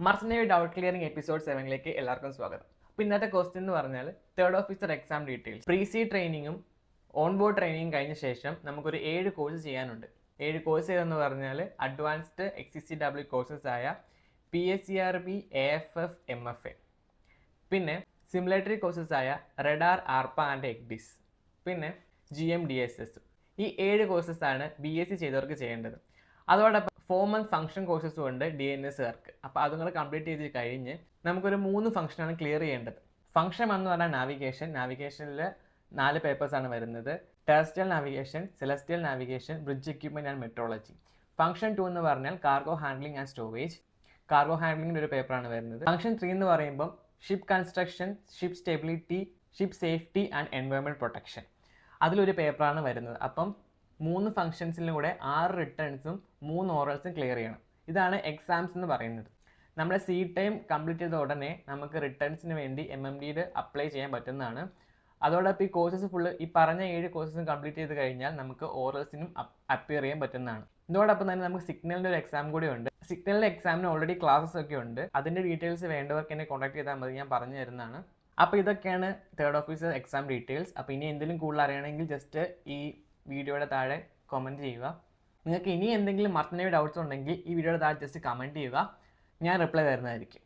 മർസനേവി doubt clearing episode 7ലേക്ക് എല്ലാവർക്കും സ്വാഗതം. അപ്പോൾ ഇന്നത്തെ ക്വസ്റ്റ്യൻ എന്ന് പറഞ്ഞാൽ third officer exam details. Pre sea ട്രെയിനിങ്ങും ഓൺ ബോർഡ് ട്രെയിനിങ്ങും കഴിഞ്ഞ ശേഷം നമുക്കൊരു 7 കോഴ്സ് ചെയ്യാനുണ്ട്. 7 കോഴ്സ് ഏതെന്ന് പറഞ്ഞാൽ അഡ്വാൻസ്ഡ് XCCW കോഴ്സസ് ആയ PSCRB, AFF, MFA, പിന്നെ സിമുലേറ്ററി കോഴ്സസ് ആയ റഡാർ, ആർപ്പ ആൻഡ് എക്ഡിസ്, പിന്നെ GMDSS. ഈ 7 കോഴ്സസ് ആണ് BSc ചെയ്തവർക്ക് ചെയ്യേണ്ടത്. അതോടൊപ്പം 4 മന്ത് ഫംഗ്ഷൻ കോഴ്സസും ഉണ്ട് DNSകാർക്ക്. അപ്പോൾ അതുങ്ങൾ കംപ്ലീറ്റ് ചെയ്ത് കഴിഞ്ഞ് നമുക്കൊരു 3 ഫംഗ്ഷനാണ് ക്ലിയർ ചെയ്യേണ്ടത്. ഫംഗ്ഷൻ എന്ന് പറഞ്ഞാൽ നാവിഗേഷനിൽ 4 പേപ്പേഴ്സാണ് വരുന്നത്. Terrestrial navigation, celestial navigation, bridge equipment and metrology. Function 2 എന്ന് പറഞ്ഞാൽ cargo handling and storage. Cargo ഹാൻഡ്ലിംഗിൻ്റെ ഒരു പേപ്പറാണ് വരുന്നത്. ഫംഗ്ഷൻ 3 എന്ന് പറയുമ്പം ship construction, ship stability, ship safety and environment protection. അതിലൊരു പേപ്പറാണ് വരുന്നത്. അപ്പം 3 ഫംഗ്ഷൻസിലും കൂടെ 6 റിട്ടേൺസും 3 ഓറൽസും ക്ലിയർ ചെയ്യണം. ഇതാണ് എക്സാംസ് എന്ന് പറയുന്നത്. നമ്മുടെ സി ടൈം കംപ്ലീറ്റ് ചെയ്ത ഉടനെ നമുക്ക് റിട്ടേൺസിന് വേണ്ടി MMDയിൽ അപ്ലൈ ചെയ്യാൻ പറ്റുന്നതാണ്. അതോടൊപ്പം ഈ കോഴ്സസ് ഫുള്ള് ഈ പറഞ്ഞ 7 കോഴ്സസും കംപ്ലീറ്റ് ചെയ്ത് കഴിഞ്ഞാൽ നമുക്ക് ഓറൽസിനും അപ്പിയർ ചെയ്യാൻ പറ്റുന്നതാണ്. ഇതോടൊപ്പം തന്നെ നമുക്ക് സിഗ്നലിൻ്റെ ഒരു എക്സാം കൂടി ഉണ്ട്. സിഗ്നലിൻ്റെ എക്സാമിന് ഓൾറെഡി ക്ലാസ്സസ് ഒക്കെ ഉണ്ട്. അതിൻ്റെ ഡീറ്റെയിൽസ് വേണ്ടവർക്ക് എന്നെ കോൺടാക്ട് ചെയ്താൽ മതി, ഞാൻ പറഞ്ഞു തരുന്നതാണ്. അപ്പോൾ ഇതൊക്കെയാണ് തേർഡ് ഓഫീസർ എക്സാം ഡീറ്റെയിൽസ്. അപ്പോൾ ഇനി എന്തെങ്കിലും കൂടുതൽ അറിയണമെങ്കിൽ ജസ്റ്റ് ഈ വീഡിയോയുടെ താഴെ കമൻറ്റ് ചെയ്യുക. നിങ്ങൾക്ക് ഇനി എന്തെങ്കിലും മർസനേവി ഡൗട്ട്സ് ഉണ്ടെങ്കിൽ ഈ വീഡിയോയുടെ താഴെ ജസ്റ്റ് കമൻറ്റ് ചെയ്യുക, ഞാൻ റിപ്ലൈ തരുന്നതായിരിക്കും.